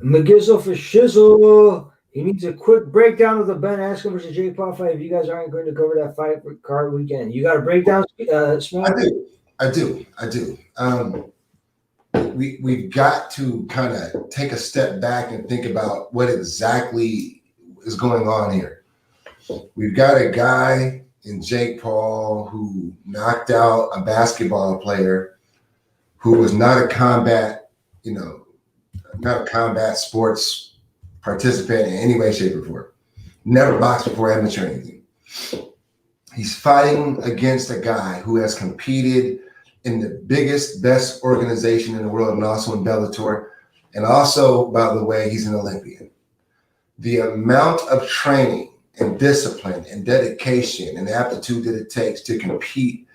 McGizzle for Shizzle. He needs a quick breakdown of the Ben Askren versus Jake Paul fight. If you guys aren't going to cover that fight for card weekend, you got a breakdown, Smack? I do. We've got to kind of take a step back and think about what exactly is going on here. We've got a guy in Jake Paul who knocked out a basketball player who was not a combat sports participant in any way, shape, or form. Never boxed before amateur or anything. He's fighting against a guy who has competed in the biggest, best organization in the world, and also in Bellator. And also, by the way, he's an Olympian. The amount of training and discipline and dedication and aptitude that it takes to compete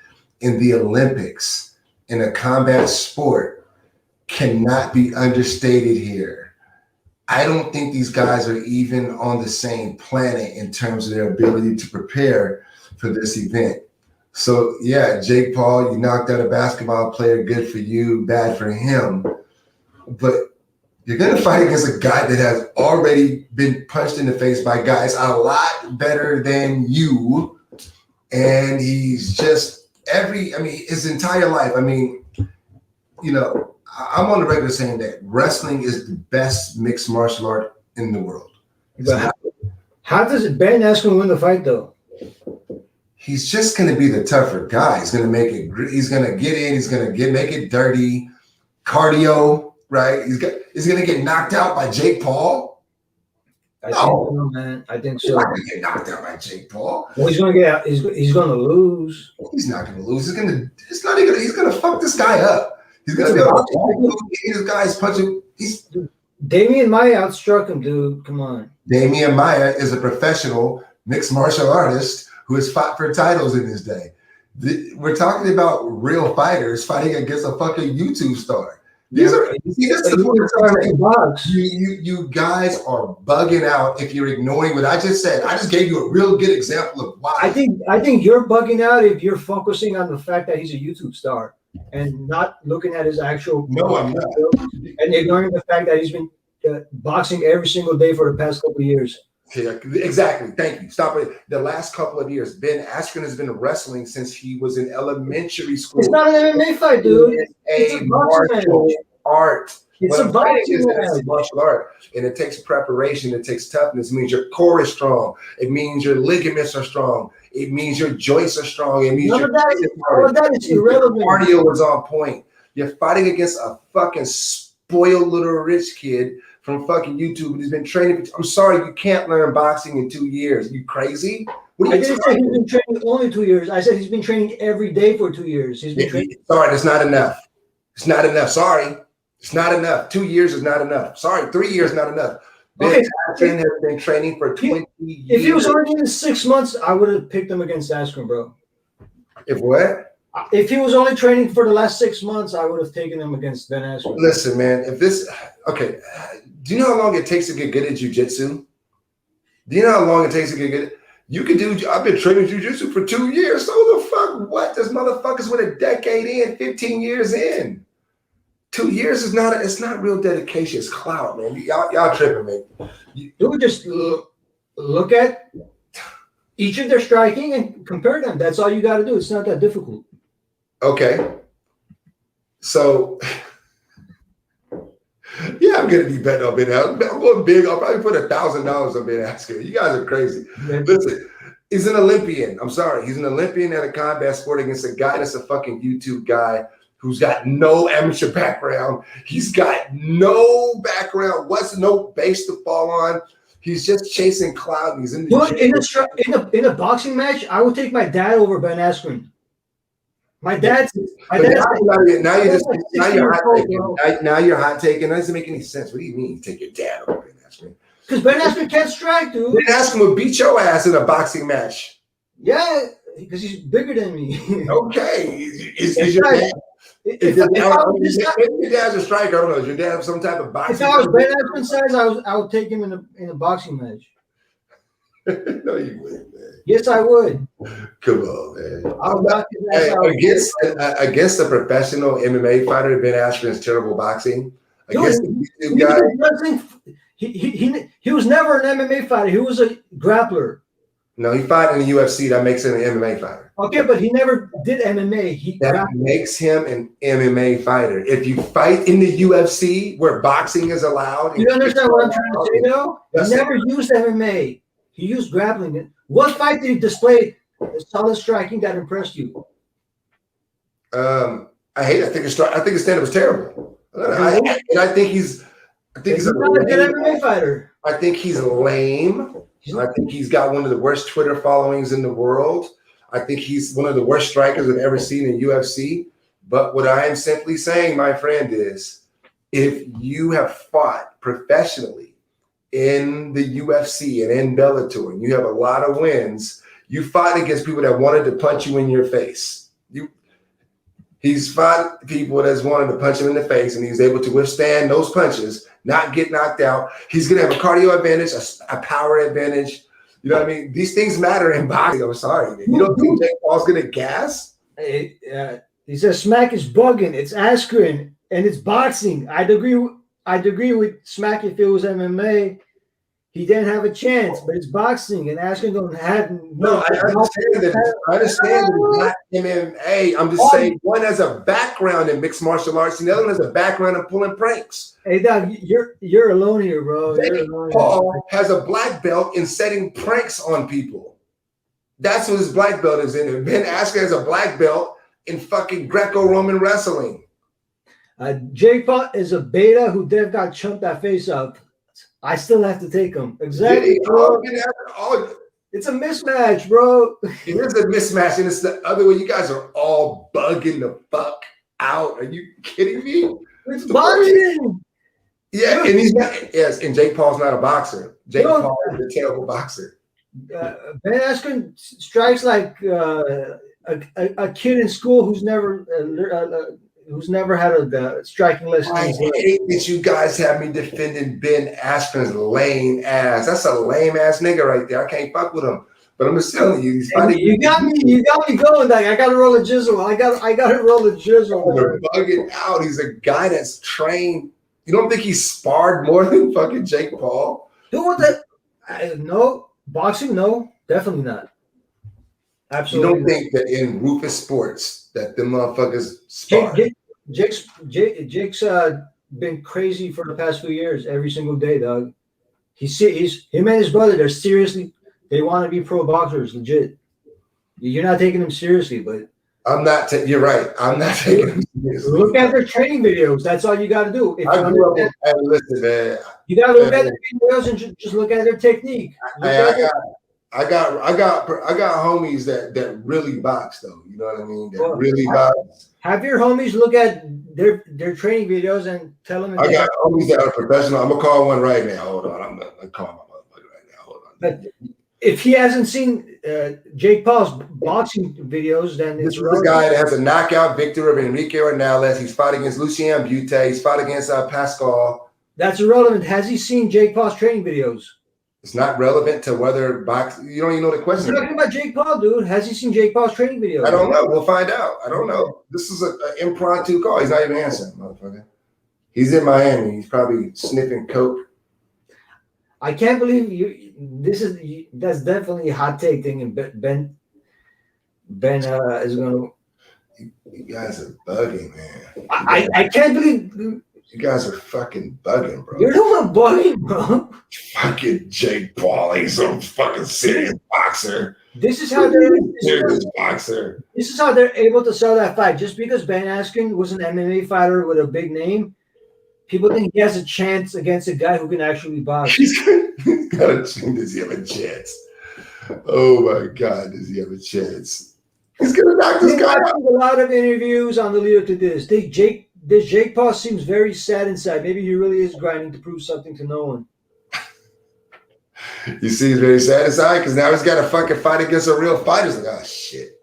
in the Olympics in a combat sport cannot be understated here. I don't think these guys are even on the same planet in terms of their ability to prepare for this event. So, yeah, Jake Paul, you knocked out a basketball player. Good for you, bad for him. But you're going to fight against a guy that has already been punched in the face by guys a lot better than you. And he's just his entire life. I'm on the regular saying that wrestling is the best mixed martial art in the world. But how does Ben Askren win the fight, though? He's just going to be the tougher guy. He's going to make it. He's going to get in. He's going to make it dirty, cardio. Right? He's going to get knocked out by Jake Paul. I think so, man. I think so. He's not going to get knocked out by Jake Paul. Well, he's going to get out. He's going to lose. He's not going to lose. He's going to fuck this guy up. He's going to be like, this guy's punching. Damian Maia outstruck him, dude. Come on. Damian Maia is a professional mixed martial artist who has fought for titles in his day. We're talking about real fighters fighting against a fucking YouTube star. You guys are bugging out if you're ignoring what I just said. I just gave you a real good example of why. I think you're bugging out if you're focusing on the fact that he's a YouTube star and not looking at his actual. No, I'm not. And ignoring the fact that he's been boxing every single day for the past couple of years. Yeah, exactly. Thank you. Stop it. The last couple of years, Ben Askren has been wrestling since he was in elementary school. It's not an MMA fight, dude. It's a martial art. It's a martial art, and it takes preparation. It takes toughness. It means your core is strong. It means your ligaments are strong. It means your joints are strong. It means all of that is irrelevant. Cardio is on point. You're fighting against a fucking spoiled little rich kid from fucking YouTube, and he's been training. I'm sorry, you can't learn boxing in 2 years. Are you crazy? I didn't say he's been training only 2 years. I said he's been training every day for 2 years. He's been training. Sorry, that's not enough. It's not enough. Sorry. It's not enough. 2 years is not enough. Sorry, 3 years not enough. Ben Askren has been training for 20 years. If he was already in 6 months, I would have picked him against Askren, bro. If what? If he was only training for the last 6 months, I would have taken him against Ben Askren. Listen, man, do you know how long it takes to get good at jiu-jitsu? Do you know how long it takes to get good? I've been training jiu-jitsu for 2 years. So the fuck, what? This motherfucker's with a decade in, 15 years in. 2 years is it's not real dedication. It's clout, man. Y'all tripping, man. Dude, just look at each of their striking and compare them. That's all you got to do. It's not that difficult. Okay. So, yeah, I'm going to be betting on Ben Askren. I'm going big. I'll probably put $1,000 on Ben Askren. You guys are crazy. Listen, he's an Olympian. I'm sorry. He's an Olympian at a combat sport against a guy that's a fucking YouTube guy who's got no amateur background. He's got no background, no base to fall on. He's just chasing clout. He's in the in a boxing match. I would take my dad over Ben Askren. Now you're hot taking. That doesn't make any sense. What do you mean, take your dad over Ben Askren? Because Ben Askren can't strike, dude. Ben Askren would beat your ass in a boxing match. Yeah, because he's bigger than me. Okay, is your dad? If your dad's a striker, I don't know. Does your dad have some type of boxing? If I was Ben Askren size, I would take him in a boxing match. No, you wouldn't, man. Yes, I would. Come on, man. Against a professional MMA fighter, Ben Askren is terrible boxing. against Dude, the YouTube guy. He was never an MMA fighter. He was a grappler. No, he fought in the UFC. That makes him an MMA fighter. Okay, but he never did MMA. That makes him an MMA fighter. If you fight in the UFC where boxing is allowed. You understand what I'm trying to say, though? He never used MMA. He used grappling. What fight did he display solid striking that impressed you? I hate it. I think his stand-up was terrible. I think he's not a good MMA fighter. I think he's lame. I think he's got one of the worst Twitter followings in the world. I think he's one of the worst strikers I've ever seen in UFC. But what I am simply saying, my friend, is if you have fought professionally in the UFC and in Bellator, and you have a lot of wins, you fought against people that wanted to punch you in your face. He's fought people that's wanted to punch him in the face, and he's able to withstand those punches, not get knocked out. He's going to have a cardio advantage, a power advantage. You know what I mean? These things matter in boxing. I'm sorry, man. You don't think Jake Paul's going to gas? He says Smack is bugging. It's ASKREN, and it's boxing. I'd agree with Smack if it was MMA. He didn't have a chance, but it's boxing, and ASKREN don't have. No, I understand that. I understand that it's not MMA. I'm just saying one has a background in mixed martial arts, and the other one has a background in pulling pranks. Hey, Doc, you're alone here, bro. Paul has a black belt in setting pranks on people. That's what his black belt is in. And Ben Askren has a black belt in fucking Greco-Roman wrestling. Jake Paul is a beta who Dev got chumped that face up. I still have to take him. Exactly, bro. It's a mismatch, bro. It is a mismatch, and it's the other way. You guys are all bugging the fuck out. Are you kidding me? It's boxing. Yeah, and he's not. Yes, and Jake Paul's not a boxer. Jake Paul is a terrible boxer. Ben Askren strikes like a kid in school who's never had a striking lesson. I hate that you guys have me defending Ben Askren's lame ass. That's a lame ass nigga right there. I can't fuck with him. But I'm just telling you, he's funny. You got me going. Like I got to roll a jizzle. I got to roll a jizzle. They're bugging out. He's a guy that's trained. You don't think he sparred more than fucking Jake Paul? Dude, what that? No boxing. No, definitely not. Absolutely. You don't think that in Rufus Sports that them motherfuckers spar? Jake's been crazy for the past few years. Every single day, dog. He's him and his brother. They want to be pro boxers. Legit. You're not taking them seriously, but I'm not. You're right. I'm not taking them seriously. Look at their training videos. That's all you got to do. Listen, man. You got to look at their videos and just look at their technique. I got homies that really box though. You know what I mean? That really box. Have your homies look at their training videos and tell them. I got homies that are professional. I'm gonna call one right now. Hold on, I'm gonna call my motherfucker right now. Hold on. But if he hasn't seen Jake Paul's boxing videos, then this is the guy that has a knockout victory of Enrique Ornelas. He's fought against Lucien Butte. He's fought against Pascal. That's irrelevant. Has he seen Jake Paul's training videos? It's not relevant to whether boxing. You don't even know the question. We're talking about Jake Paul, dude. Has he seen Jake Paul's training videos? I don't know. We'll find out. I don't know. This is an impromptu call. He's not even answering, motherfucker. He's in Miami. He's probably sniffing coke. I can't believe you. That's definitely a hot take thing, and Ben is going to. You guys are bugging, man. I can't believe. You guys are fucking bugging, bro. You're the one bugging, bro. Fucking Jake Paul. He's some fucking serious boxer. This is how they're serious boxer. This is how they're able to sell that fight. Just because Ben Askren was an MMA fighter with a big name, people think he has a chance against a guy who can actually box. He's got a chance. Does he have a chance? Oh my God, does he have a chance? He's gonna knock this guy out. A lot of interviews on the lead up to this. Jake Paul seems very sad inside. Maybe he really is grinding to prove something to no one. He seems very sad inside because now he's got to fucking fight against a real fighter. He's like, oh shit,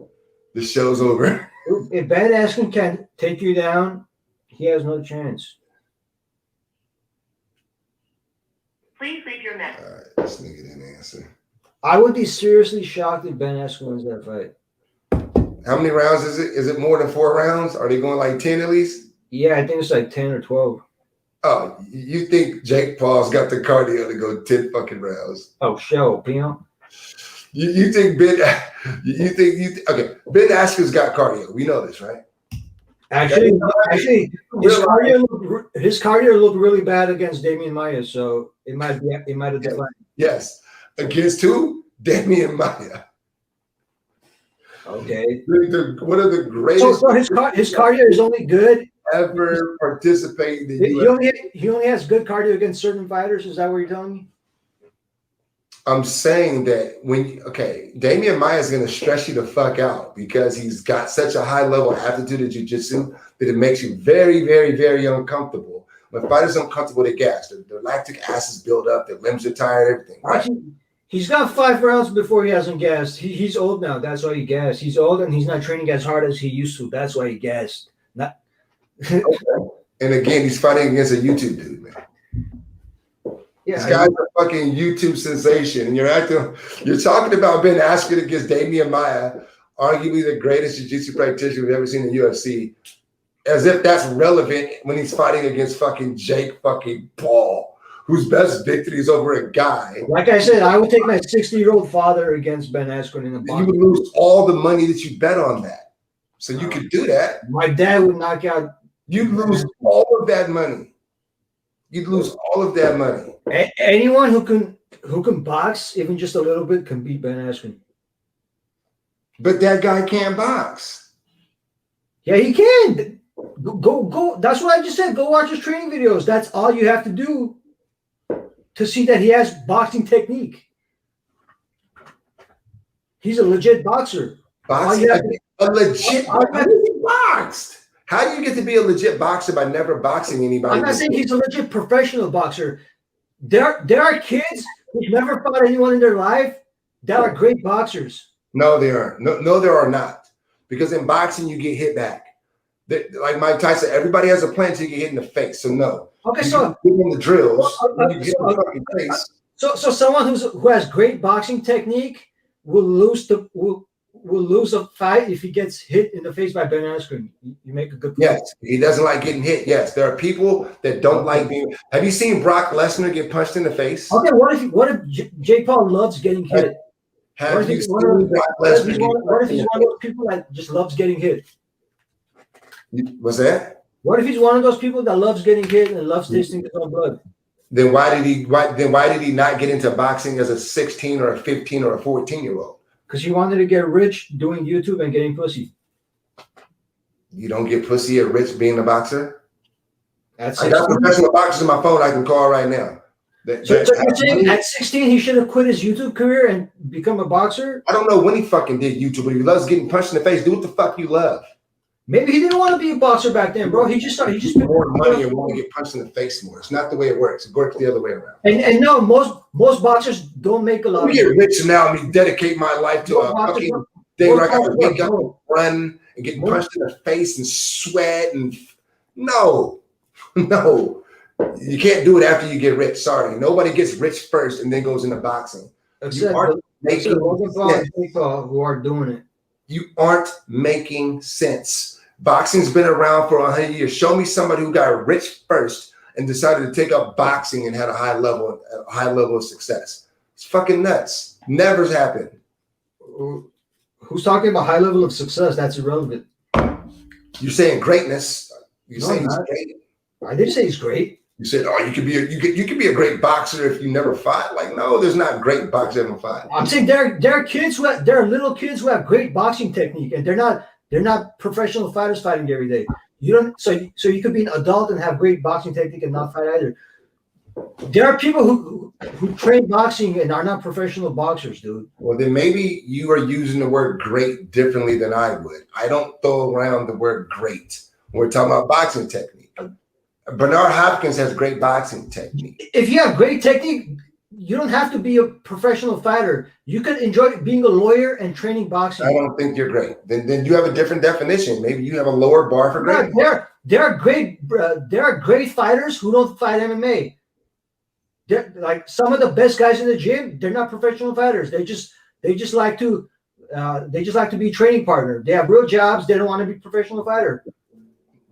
this show's over. If Ben Askren can take you down, he has no chance. Please leave your message. All right, this nigga didn't answer. I would be seriously shocked if Ben Askren wins that fight. How many rounds is it? Is it more than 4 rounds? Are they going like 10 at least? Yeah, I think it's like 10 or 12. Oh, you think Jake Paul's got the cardio to go 10 fucking rounds? Oh, show, Pino. You think Ben? Okay? Ben Askren's got cardio. We know this, right? Actually, his cardio looked really bad against Damian Maia, so it might have declined. Yes, against who? Damian Maia. Okay. One of the greatest. So his cardio is only good. Ever participate in the He only has good cardio against certain fighters. Is that what you're telling me? I'm saying that Damian Maia is going to stress you the fuck out because he's got such a high level aptitude at jiu-jitsu that it makes you very, very, very uncomfortable. When fighters are uncomfortable, they gas. Their lactic acids build up, their limbs are tired, everything. Right? He's got 5 rounds before he hasn't gassed. He's old now. That's why he gassed. He's old and he's not training as hard as he used to. That's why he gassed. Okay. And again, he's fighting against a YouTube dude, man. Yeah, this guy's a fucking YouTube sensation, and you're talking about Ben Askren against Damian Maia, arguably the greatest jiu-jitsu practitioner we've ever seen in the UFC, as if that's relevant when he's fighting against fucking Jake fucking Paul, whose best victory is over a guy. Like I said, I would take my 60-year-old father against Ben Askren in a box. You would lose all the money that you bet on that, so you could do that. My dad would knock out. You'd lose all of that money. You'd lose all of that money. Anyone who can box even just a little bit can beat Ben Askren. But that guy can't box. Yeah, he can. Go. That's what I just said. Go watch his training videos. That's all you have to do to see that he has boxing technique. He's a legit boxer. Boxing? A legit boxer? He boxed. How do you get to be a legit boxer by never boxing anybody? I'm not saying he's a legit professional boxer. There are kids who never fought anyone in their life that are great boxers. No, they aren't. No, there are not. Because in boxing, you get hit back. Like Mike Tyson, everybody has a plan until you get hit in the face. So no. Okay, so give them the drills. You get in the fucking face. So someone who has great boxing technique will lose a fight if he gets hit in the face by Ben Askren. You make a good point. Yes, he doesn't like getting hit. Yes, there are people that don't like being. Have you seen Brock Lesnar get punched in the face? Okay, what if Jake Paul loves getting hit? Have you seen Brock Lesnar? What if he's one of those people that just loves getting hit? What's that? What if he's one of those people that loves getting hit and loves tasting his own blood? Then why did he not get into boxing as a 16 or a 15 or a 14-year-old? Because he wanted to get rich doing YouTube and getting pussy. You don't get pussy or rich being a boxer? I got professional boxers on my phone I can call right now. So you're saying at 16 he should have quit his YouTube career and become a boxer? I don't know when he fucking did YouTube, but he loves getting punched in the face. Do what the fuck you love. Maybe he didn't want to be a boxer back then, bro. He just more money and want to get punched in the face more. It's not the way it works. It works the other way around. And no, most boxers don't make a lot. I get rich now and dedicate my life to a fucking day where I got to wake up and run and get punched in the face and sweat and no, you can't do it after you get rich. Sorry, nobody gets rich first and then goes into boxing. Except Logan Paul and Jake Paul who are doing it. You aren't making sense. Boxing's been around for 100 years. Show me somebody who got rich first and decided to take up boxing and had a high level of success. It's fucking nuts. Never's happened. Who's talking about high level of success? That's irrelevant. You're saying greatness. You're saying he's great. I didn't say he's great. You said, "Oh, you could be a great boxer if you never fought." Like, no, there's not great boxers that never fought. I'm saying there are little kids who have great boxing technique, and they're not professional fighters fighting every day. You don't. So you could be an adult and have great boxing technique and not fight either. There are people who train boxing and are not professional boxers, dude. Well, then maybe you are using the word great differently than I would. I don't throw around the word great when we're talking about boxing technique. Bernard Hopkins has great boxing technique. If you have great technique, you don't have to be a professional fighter. You can enjoy being a lawyer and training boxing. I don't think you're great. Then you have a different definition. Maybe you have a lower bar for great. There are great fighters who don't fight MMA. They're like some of the best guys in the gym. They're not professional fighters. They just like to be a training partner. They have real jobs. They don't want to be a professional fighter.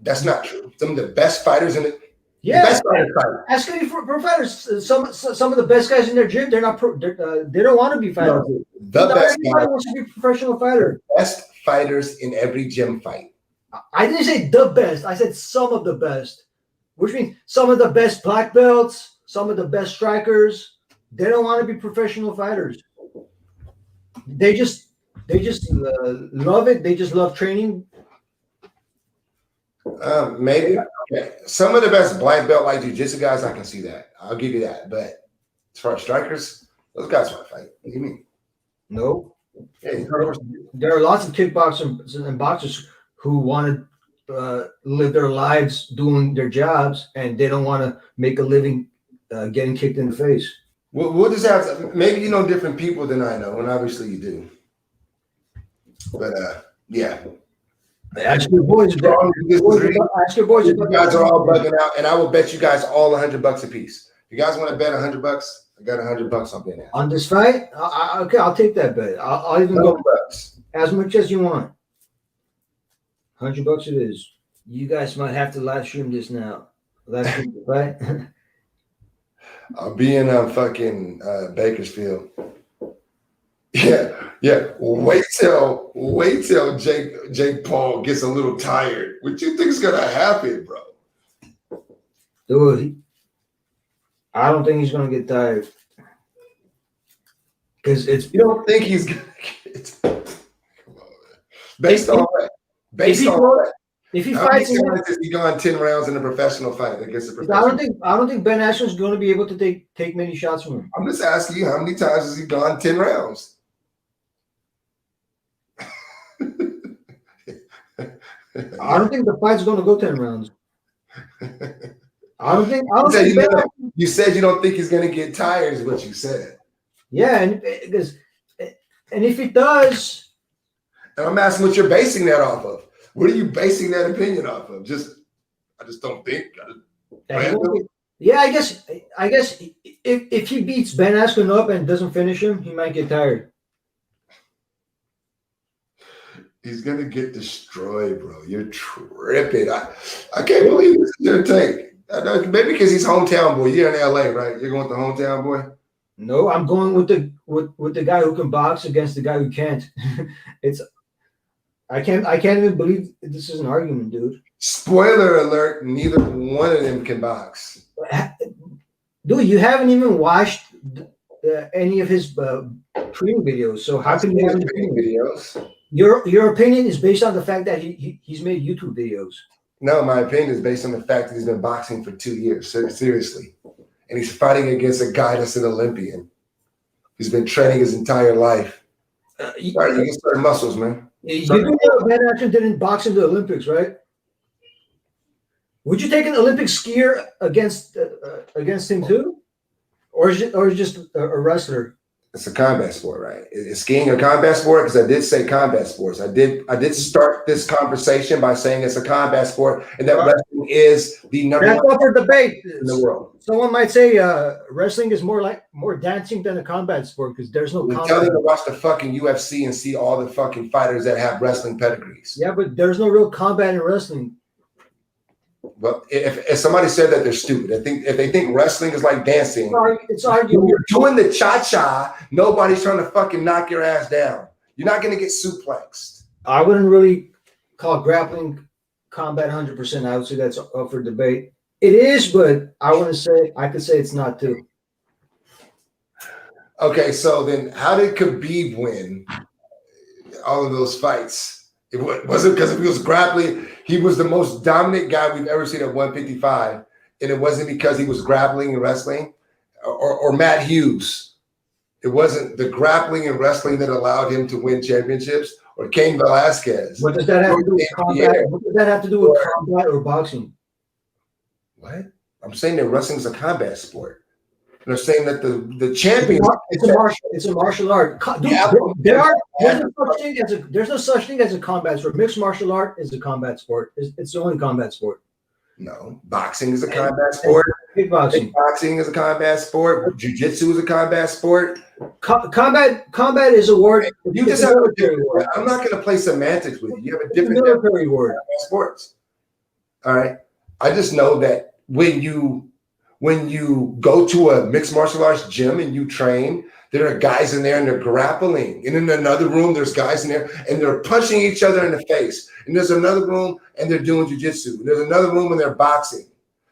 That's not true. Some of the best fighters in it. Yeah, best fighter fight. ask any pro fighters. Some of the best guys in their gym, they're not. They don't want to be fighters. No, the Not best everybody wants to be a professional fighter. best fighters in every gym fight. I didn't say the best. I said some of the best, which means some of the best black belts, some of the best strikers. They don't want to be professional fighters. They just love it. They just love training. Maybe. Okay. Some of the best black belt like jiu-jitsu guys, I can see that. I'll give you that. But as far as strikers, those guys want to fight. What do you mean? No. Yeah, There are lots of kickboxers and boxers who want to live their lives doing their jobs, and they don't want to make a living getting kicked in the face. we'll just have to, maybe you know different people than I know, and obviously you do. But yeah. Ask your boys. Ask your boys. You guys are all bugging out, and I will bet you guys all $100 a piece. If you guys want to bet $100, I got $100 on betting. On this fight? Okay, I'll take that bet. I'll even go as much as you want. $100 it is. You guys might have to live stream this now. Live stream the fight. I'll be in fucking Bakersfield. Yeah. Wait till Jake Paul gets a little tired. What you think is gonna happen, bro? Dude, I don't think he's gonna get tired. Because it's You don't think he's gonna get come on, man. Based on what? If he How fights, many times has he gone 10 rounds in a professional fight against a I professional? don't think Ben Askren is going to be able to take many shots from him. I'm just asking you, how many times has he gone 10 rounds? I don't think the fight's going to go 10 rounds. I don't think. You said you don't think he's going to get tired, is what you said. Yeah, and if it does, and I'm asking what you're basing that off of. What are you basing that opinion off of? I just don't think. Yeah, I guess if he beats Ben Askren up and doesn't finish him, he might get tired. He's gonna get destroyed, bro. You're tripping. I can't believe this is your take. Maybe because he's hometown boy. You're in LA, right? You're going with the hometown boy. No, I'm going with the guy who can box against the guy who can't. I can't even believe this is an argument, dude. Spoiler alert: neither one of them can box. Dude, you haven't even watched any of his training videos. So how can you have any videos? Your opinion is based on the fact that he's made YouTube videos. No, my opinion is based on the fact that he's been boxing for 2 years, seriously. And he's fighting against a guy that's an Olympian. He's been training his entire life. You can start muscles, man. You know Ben Askren didn't box in the Olympics, right? Would you take an Olympic skier against him too? Or is it just a wrestler? It's a combat sport, right? Is skiing a combat sport? Because I did say combat sports. I did start this conversation by saying it's a combat sport, and that wrestling is the number That's one up for debate in the world. Someone might say wrestling is more dancing than a combat sport because there's no combat. Tell you to watch the fucking UFC and see all the fucking fighters that have wrestling pedigrees. Yeah, but there's no real combat in wrestling. Well, if somebody said that, they're stupid. If they think wrestling is like dancing, it's arguable. When you're doing the cha-cha, nobody's trying to fucking knock your ass down. You're not going to get suplexed. I wouldn't really call grappling combat 100%. I would say that's up for debate. It is, but I could say it's not too. Okay, so then how did Khabib win all of those fights? It wasn't because he was grappling. He was the most dominant guy we've ever seen at 155. And it wasn't because he was grappling and wrestling or Matt Hughes. It wasn't the grappling and wrestling that allowed him to win championships or Cain Velasquez. What does that have to do with combat? What does that have to do with combat or boxing? What? I'm saying that wrestling is a combat sport. They're saying that the champion. It's a martial art. Dude, there's no such thing as a combat sport. Mixed martial art is a combat sport. It's the only combat sport. No, boxing is a combat sport. Kickboxing. Boxing is a combat sport. Jiu-jitsu is a combat sport. Combat is a word. You just have a different word. I'm not going to play semantics with you. You have a different military word. Sports. All right. I just know that when you go to a mixed martial arts gym and you train, there are guys in there and they're grappling. And in another room, there's guys in there and they're punching each other in the face. And there's another room and they're doing jiu-jitsu. And there's another room and they're boxing.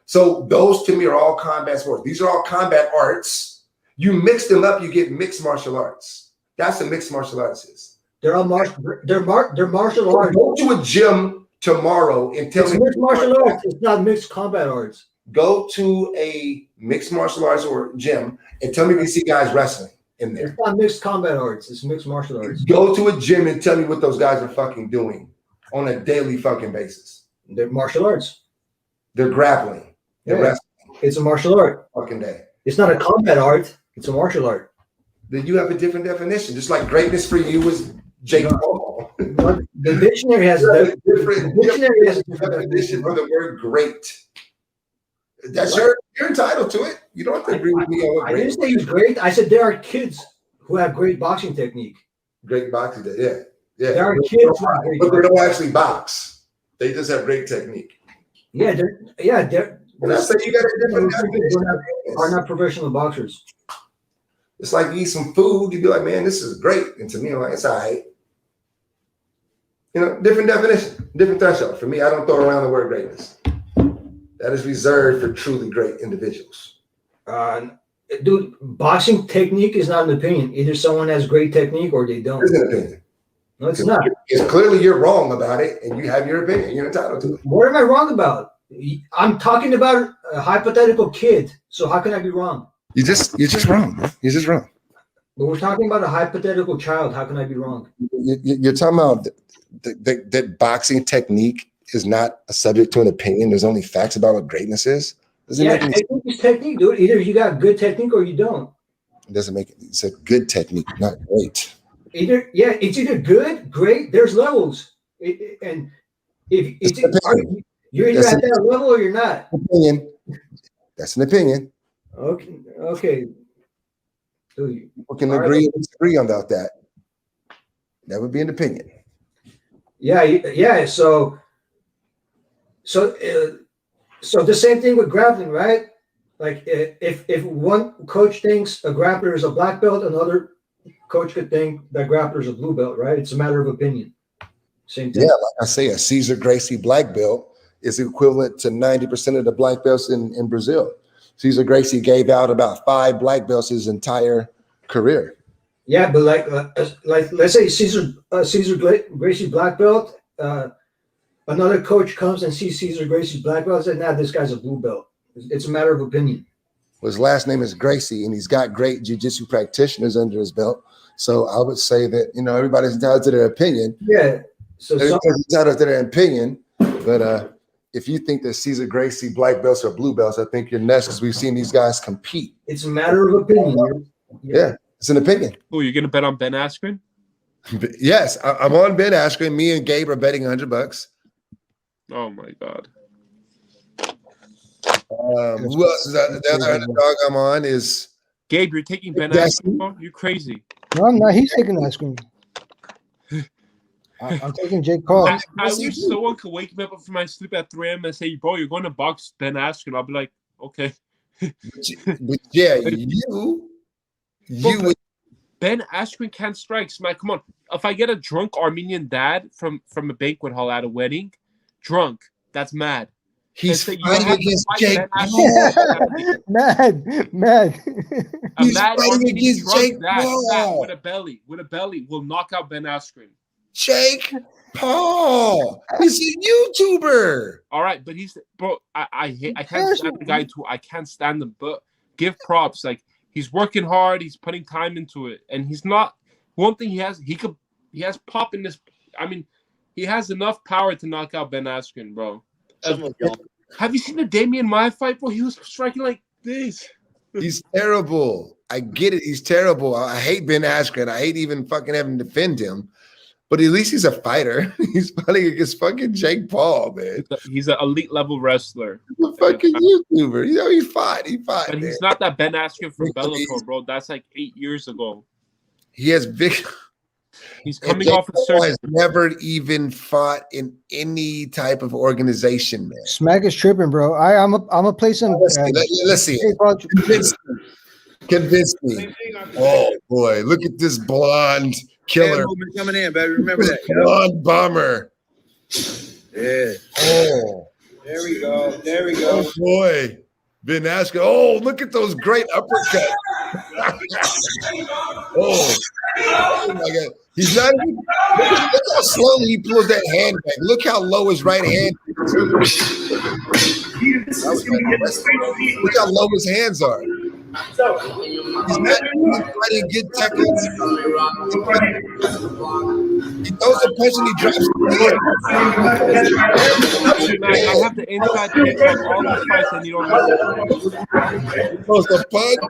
So those to me are all combat sports. These are all combat arts. You mix them up, you get mixed martial arts. That's what mixed martial arts is. They're martial arts. Go to a gym tomorrow and tell me mixed martial arts. It's not mixed combat arts. Go to a mixed martial arts or gym and tell me if you see guys wrestling in there. It's not mixed combat arts. It's mixed martial arts. Go to a gym and tell me what those guys are fucking doing on a daily fucking basis. They're martial arts. They're grappling. They're wrestling. It's a martial art. Fucking day. It's not a combat art. It's a martial art. Then you have a different definition. Just like greatness for you was Jake Paul. The dictionary has a different definition for the word great. That's you're entitled to it. You don't have to agree with me on what I didn't say he's great. I said there are kids who have great boxing technique. Great boxing, yeah. There are kids, but they don't actually box. They just have great technique. Yeah, they're. And I say you got a different definition. Are not professional boxers. It's like you eat some food, you'd be like, man, this is great. And to me, I'm like, it's all right. You know, different definition, different threshold. For me, I don't throw around the word greatness. That is reserved for truly great individuals. Dude, boxing technique is not an opinion. Either someone has great technique or they don't. It's an opinion. No, it's not. It's clearly you're wrong about it, and you have your opinion. You're entitled to it. What am I wrong about? I'm talking about a hypothetical kid. So how can I be wrong? You're just wrong, man. You're just wrong. But we're talking about a hypothetical child. How can I be wrong? You're talking about that boxing technique is not a subject to an opinion. There's only facts about what greatness is. Technique is technique, dude. Either you got good technique or you don't. It doesn't make it. It's a good technique, not great. It's either good, great. There's levels, and if you're either at that level or you're not. Opinion. That's an opinion. Okay. We can agree and disagree about that. That would be an opinion. Yeah. So the same thing with grappling, right? Like if one coach thinks a grappler is a black belt, another coach could think that grappler is a blue belt, right? It's a matter of opinion. Same thing. Yeah, like I say, a Cesar Gracie black belt is equivalent to 90% of the black belts in Brazil. Cesar Gracie gave out about 5 black belts his entire career. Yeah, but like let's say Cesar Gracie black belt, another coach comes and sees Cesar Gracie's black belt and says, "Nah, this guy's a blue belt." It's a matter of opinion. Well, his last name is Gracie, and he's got great jiu-jitsu practitioners under his belt. So I would say that everybody's entitled to their opinion. Yeah, so everybody's entitled to their opinion, but if you think that Cesar Gracie black belts are blue belts, I think you're nuts because we've seen these guys compete. It's a matter of opinion. Yeah, it's an opinion. Oh, you're gonna bet on Ben Askren? Yes, I'm on Ben Askren. Me and Gabe are betting $100. Oh my God. Who else is that? The other underdog I'm on is Gabe. You're taking Ben Askren, bro? You crazy? No, I'm not. He's taking ice cream. I'm taking Jake Paul. I wish someone could wake me up from my sleep at 3 a.m. and say, "Bro, you're going to box Ben Askren." I'll be like, "Okay." But yeah, you would. Ben Askren can't strike. Man, come on. If I get a drunk Armenian dad from a banquet hall at a wedding, drunk, that's mad. He's fighting against Jake Paul. Mad. He's fighting against Jake Paul. With a belly will knock out Ben Askren. Jake Paul. He's a YouTuber. All right, but I can't stand the guy too. I can't stand him. But give props. Like he's working hard. He's putting time into it, and he's not. One thing he has pop in this. I mean, he has enough power to knock out Ben Askren, bro. Have you seen the Damian Maia fight, bro? He was striking like this. He's terrible. I get it. He's terrible. I hate Ben Askren. I hate even fucking having to defend him. But at least he's a fighter. He's fighting against fucking Jake Paul, man. He's an elite level wrestler. He's a fucking YouTuber. He fought. But man. he's not that Ben Askren from Bellator, bro. That's like 8 years ago. He has big. He's And coming Jake off a Paul surgery. has never even fought in any type of organization, man. Smack is tripping, bro. I'm gonna play some. Let's see Jake it. Paul- Convince me. Oh boy, look at this blonde killer, Movement coming in, baby. Remember that. You know? blonde bomber. Yeah. Oh, There we go. There we oh go. boy, Ben Askren. Oh, look at those great uppercuts. Oh my God, he's not. Look how slowly he pulls that hand back. Look how low his right hand is. Look how low his hands are. He's not trying to get techniques. He throws a punch and he drops it. I have the inside tapes on all these fights, and you don't listen to me. He throws a punch,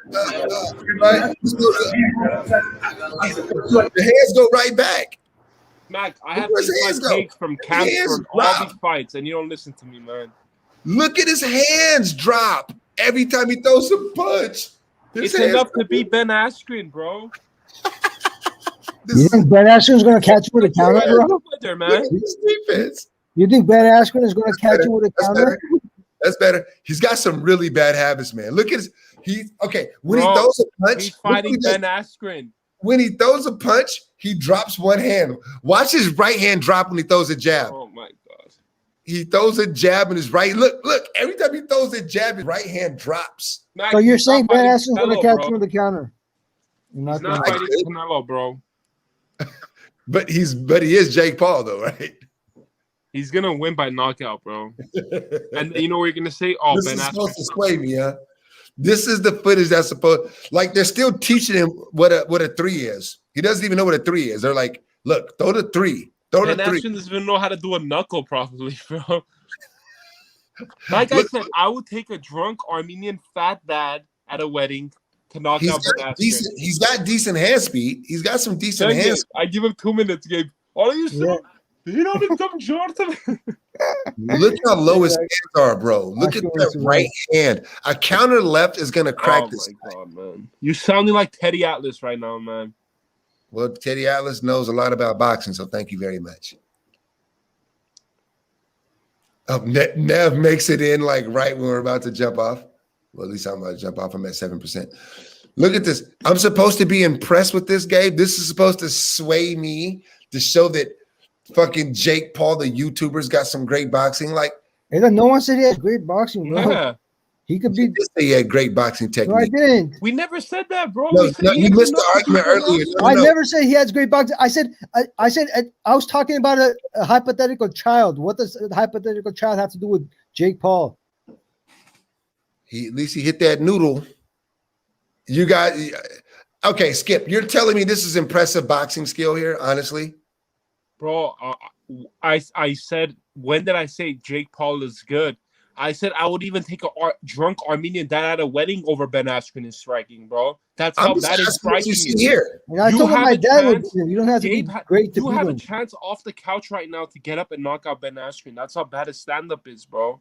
right? The hands go right back. Mac, I have Where's the his hands inside go? tapes from His camps hands from all drop. these fights, and you don't listen to me, man. Look at his hands drop every time he throws a punch. His It's hands enough to drop. beat Ben Askren, bro. This You is think Ben Askren's gonna catch you with a counter, bro? There, man. his defense. You think Ben Askren is gonna catch you with a That's counter? better. That's better. He's got some really bad habits, man. Look at his. He's okay when Bro, he throws a punch. He's look what fighting he does. Ben Askren. When he throws a punch, he drops one hand. Watch his right hand drop when he throws a jab. Oh my god. He throws a jab in his right. Look. Every time he throws a jab, his right hand drops. Mac, So you're he's saying not Ben fighting Askren's gonna Canelo, catch bro. you with a counter? You're He's not not gonna. fighting Canelo, bro. But he is Jake Paul, though, right? He's gonna win by knockout, bro. And you know what you're gonna say? Oh, This Ben is supposed to Askren. sway me, huh? This is the footage that's supposed. Like they're still teaching him what a 3 is. He doesn't even know what a 3 is. They're like, look, throw the 3. Throw Ben the 3. Askren doesn't even know how to do a knuckle properly, bro. Like I said, I would take a drunk Armenian fat dad at a wedding to knock out Ben Askren. He's got decent hand speed. He's got some decent Gabe, hands. I give him 2 minutes, Gabe. All you Yeah. say? You know the dumb Jordan? Look how low his hands are, bro. Look at that right hand. A counter left is gonna crack Oh this. my god, man! You sounding like Teddy Atlas right now, man. Well, Teddy Atlas knows a lot about boxing, so thank you very much. Nev makes it in like right when we're about to jump off. Well, at least I'm about to jump off. I'm at 7%. Look at this. I'm supposed to be impressed with this, Gabe. This is supposed to sway me to show that fucking Jake Paul, the YouTuber's got some great boxing. Like, Hey, no one said he has great boxing, bro. Yeah, He could be. you just say he had great boxing No, I technique. didn't. we never said that, bro. No, We said no, he you has missed the enough to argument beat Ben earlier. Askren. No, I no. never said he has great boxing. I said I was talking about a hypothetical child. What does a hypothetical child have to do with Jake Paul? At least he hit that noodle. You got okay, Skip. You're telling me this is impressive boxing skill here, honestly. Bro, I said, when did I say Jake Paul is good? I said I would even take a drunk Armenian dad at a wedding over Ben Askren in striking, bro. That's how I'm just bad his asking what you striking see is. here. And I You told him have my a dad would chance. beat him. You don't have to be Gabe, great to you beat have a him. chance off the couch right now to get up and knock out Ben Askren. That's how bad his stand-up is, bro.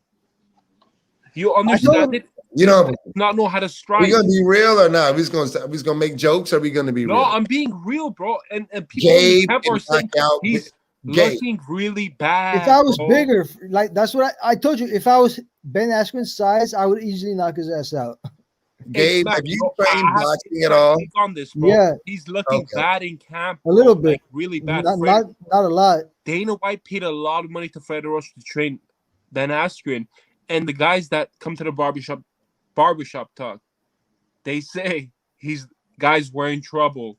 You understand it? You know, Not know how to are strike. we gonna be real or not? Are we gonna make jokes? Or are we gonna be No, real? I'm being real, bro. And people in the Gabe camp are can saying knock out he's Gabe. looking really bad. If I was bro. bigger, like that's what I told you. If I was Ben Askren's size, I would easily knock his ass out. Gabe, Mac, have you bro, trained I have boxing to at all? take on this, bro. Yeah. He's looking Okay. bad in camp. A little bro, bit. like really bad. Not a lot. Dana White paid a lot of money to Fred Roach to train Ben Askren, and the guys that come to the barbershop talk, they say he's guys, we're in trouble.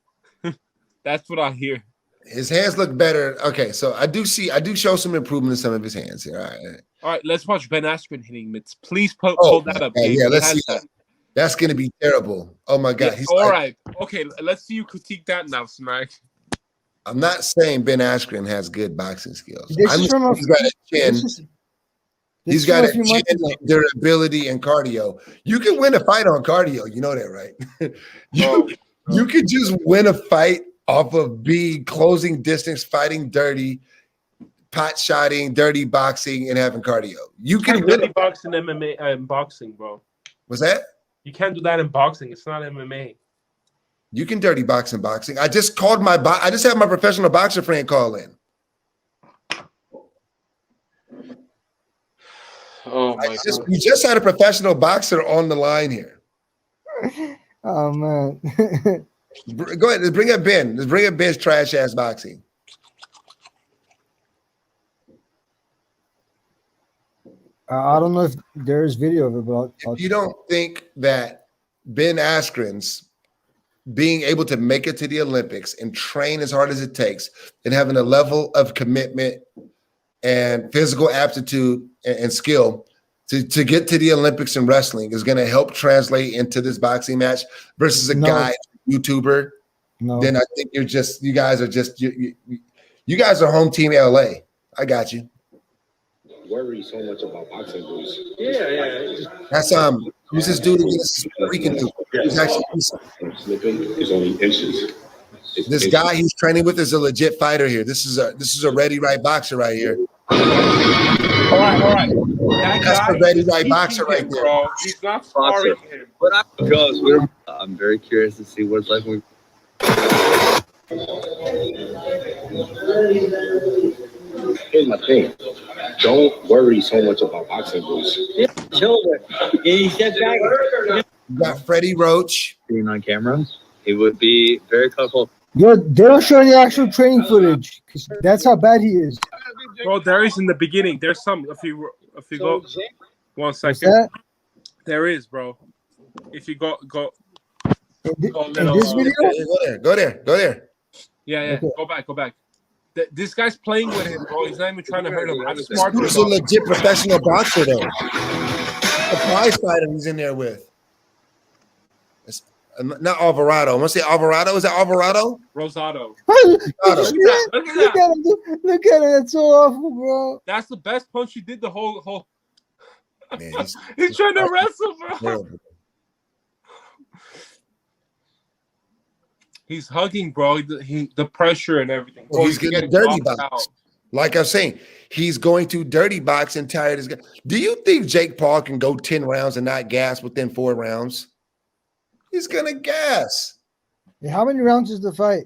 That's what I hear. His hands look better. Okay, so I do show some improvement in some of his hands here. All right. All right, let's watch Ben Askren hitting mitts. Please pull that up. yeah, Gabe. yeah, He let's has see that. That's gonna be terrible. Oh my god. Yeah, all right. Okay, let's see you critique that now, Smack. I'm not saying Ben Askren has good boxing skills. This I'm is just from a- he's got a chin. This is He's from got a a few chin, months ago. durability, and cardio. You can win a fight on cardio. You know that, right? You could just win a fight off of closing distance, fighting dirty, pot shotting, dirty boxing, and having cardio. You can win. Dirty boxing, MMA, and boxing, bro. Was that? You can't do that in boxing. It's not MMA. You can dirty boxing. I just called I just had my professional boxer friend call in. Oh my God. We just had a professional boxer on the line here. Oh man. Go ahead. Let's bring up Ben. Let's bring up Ben's trash ass boxing. I don't know if there's video of it, but If you don't think that Ben Askren's being able to make it to the Olympics and train as hard as it takes and having a level of commitment and physical aptitude and skill to get to the Olympics in wrestling is going to help translate into this boxing match versus a guy, YouTuber, then I think you guys are home team LA. I got you. Worry so much about boxing boots. Yeah. That's who's this dude against freaking dude? He's actually Slipping is only inches. this guy he's training with is a legit fighter here. This is a ready right boxer right here. All right. That's the ready right boxer right there. Bro. He's not sparring him. I'm very curious to see what it's like when Here's my thing. Don't worry so much about boxing boots. he said back. You got Freddie Roach. Being on camera, he would be very comfortable. Yo, they don't show any actual training footage because that's how bad he is. Bro, there is in the beginning. There's some. If you go 1 What's second, that? there is, bro. If you go. In little, this video? Go there. Yeah. Okay. Go back. This guy's playing with him, bro. He's not even trying to hurt him. I've sparred He's a legit professional boxer, though. A prize fighter he's in there with. It's not Alvarado. I'm gonna say Alvarado. Is that Alvarado? Rosado. Look Look at that. at him, dude. Look at it. That's so awful, bro. That's the best punch he did the whole. Man, He's trying to wrestle, bro. terrible. He's hugging, bro. The pressure and everything. Well, he's Bro, getting dirty knocked box. out. Like I'm saying, he's going to dirty box and tire this guy. Do you think Jake Paul can go 10 rounds and not gas within 4 rounds? He's gonna gas. Hey, how many rounds is the fight?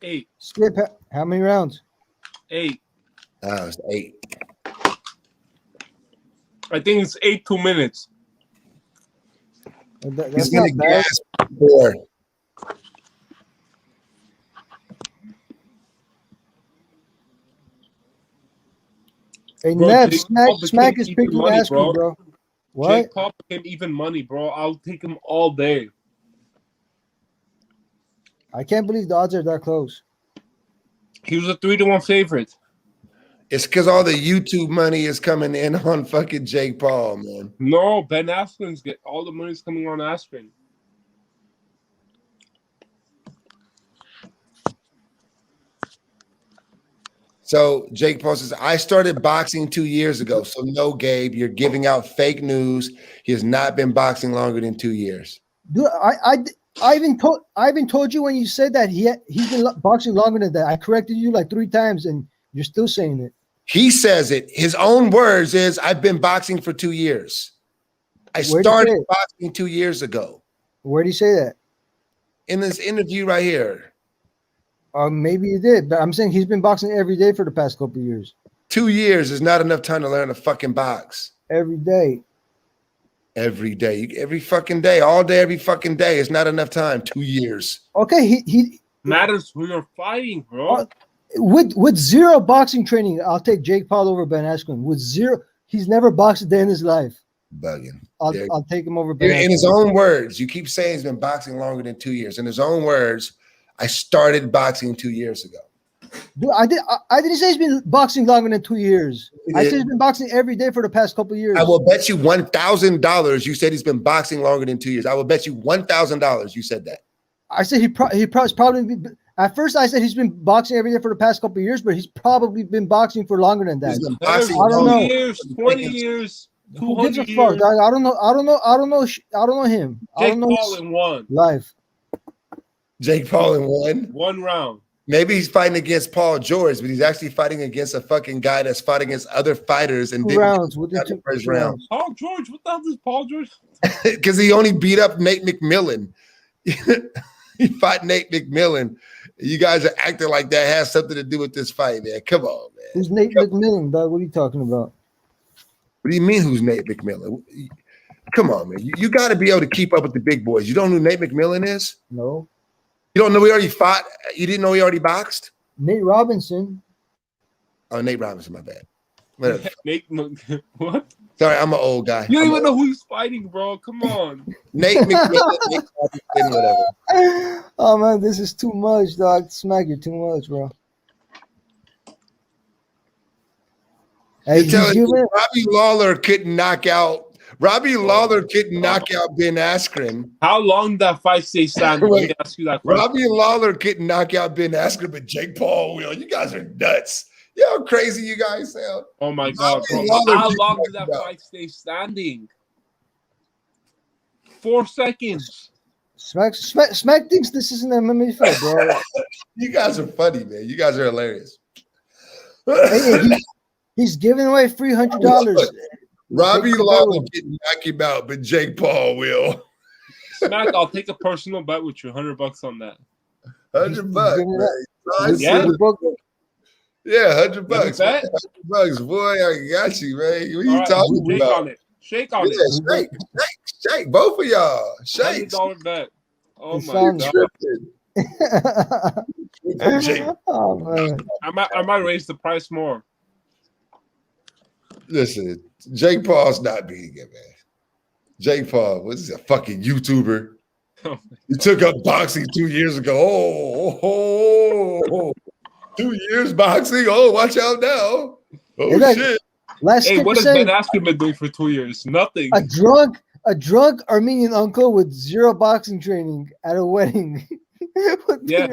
8. Skip, how many rounds? 8. Oh, it's 8. I think it's 8 2 minutes. He's That's gonna not bad. gas 4. Hey, Bro, Nev, Jake Smack Paul is became picking money, ass, bro. bro. What? Jake Paul became even money, bro. I'll take him all day. I can't believe the odds are that close. He was a 3-1 favorite. It's because all the YouTube money is coming in on fucking Jake Paul, man. No, Ben Askren's get all the money's coming on Askren. So Jake Paul says, I started boxing 2 years ago. So no, Gabe, you're giving out fake news. He has not been boxing longer than 2 years. Dude, I even told you when you said that he's been boxing longer than that. I corrected you like 3 times, and you're still saying it. He says it. His own words is, I've been boxing for 2 years. I Where'd he say started it? boxing 2 years ago. Where did he say that? In this interview right here. Maybe he did, but I'm saying he's been boxing every day for the past couple of years. 2 years is not enough time to learn to fucking box. Every day. Every day. Every fucking day. All day, every fucking day. It's not enough time. 2 years. Okay, he Matters who you're fighting, bro. with zero boxing training, I'll take Jake Paul over Ben Askren. With zero, he's never boxed a day in his life. Bugging. I'll take him over Ben In his Askren. own words, you keep saying he's been boxing longer than 2 years. In his own words, I started boxing 2 years ago. Dude, I didn't say he's been boxing longer than 2 years. I said he's been boxing every day for the past couple of years. I will bet you $1,000 you said he's been boxing longer than 2 years. I will bet you $1,000 you said that. I said he probably at first I said he's been boxing every day for the past couple of years, but he's probably been boxing for longer than that. He's been Matters boxing I don't know. 20 years, 20 years, Who gives a 200 fuck? years. Dog? I don't know him. I Jake don't know Paul his in one. life. Jake Paul in one. 1 round. Maybe he's fighting against Paul George, but he's actually fighting against a fucking guy that's fighting against other fighters and 2 didn't rounds get within out of 2 the first round. Paul George, what the hell is Paul George? Because he only beat up Nate McMillan. He fought Nate McMillan. You guys are acting like that has something to do with this fight, man. Come on, man. Who's Nate McMillan, dog? What are you talking about? What do you mean, who's Nate McMillan? Come on, man. You got to be able to keep up with the big boys. You don't know who Nate McMillan is? No. You don't know he already fought? You didn't know he already boxed? Nate Robinson. Oh, Nate Robinson, my bad. Whatever. What? Sorry, I'm an old guy. You don't even know who he's fighting, bro. Come on. Nate McMillan, Nate Robinson, whatever. Oh man, this is too much, dog. Smack you too much, bro. Hey, You're telling you me Robbie Lawler couldn't knock out Ben Askren. How long did that fight stay standing? Let me ask you that question. Robbie Lawler couldn't knock out Ben Askren, but Jake Paul will. You guys are nuts. You know how crazy you guys sound. Oh my God, bro. Lawler How did long did knock that him out. fight stay standing? 4 seconds. Smack thinks this is an MMA fight, bro. You guys are funny, man. You guys are hilarious. Hey, he's giving away $300. Robbie Lawler couldn't knock him out, but Jake Paul will. Smack, I'll take a personal bet with you. $100 on that. $100, man. Yeah. Yeah, $100. Bet? $100, boy. I got you, man. What are you All right, talking shake about? on it. Shake on Yeah, it. shake, both of y'all. Shake. $100 bet. Oh It my sounds God. Jake, Oh man. I might raise the price more. listen, Jake Paul's not beating him, man. Jake Paul was a fucking YouTuber. Oh He took up boxing 2 years ago. Oh, 2 years boxing. Oh, watch out now. Oh, Hey, shit. Last Hey, what has saying, Ben Askren been doing for 2 years? Nothing. a drunk Armenian uncle with zero boxing training at a wedding. Yeah.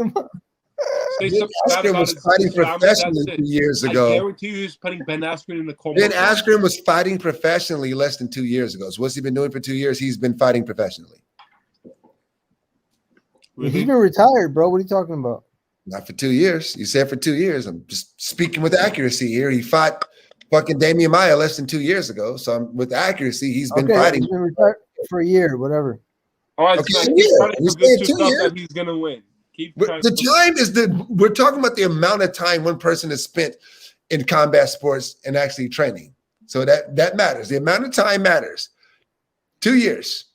Say Ben something bad Askren about was his fighting family, professionally that's 2 it. years I ago. guarantee you he's putting Ben Askren in the coma. Ben Askren was fighting professionally less than 2 years ago. So what's he been doing for 2 years? He's been fighting professionally. He's been retired, bro. What are you talking about? Not for 2 years. You said for 2 years. I'm just speaking with accuracy here. He fought fucking Damian Maia less than 2 years ago. So with accuracy, he's been fighting. He's been retired for a year, whatever. All right, Okay, Smack, yeah. keep trying to We convince said 2 yourself years. that he's gonna win. Keep trying The time is we're talking about the amount of time one person has spent in combat sports and actually training. So that matters. The amount of time matters. 2 years.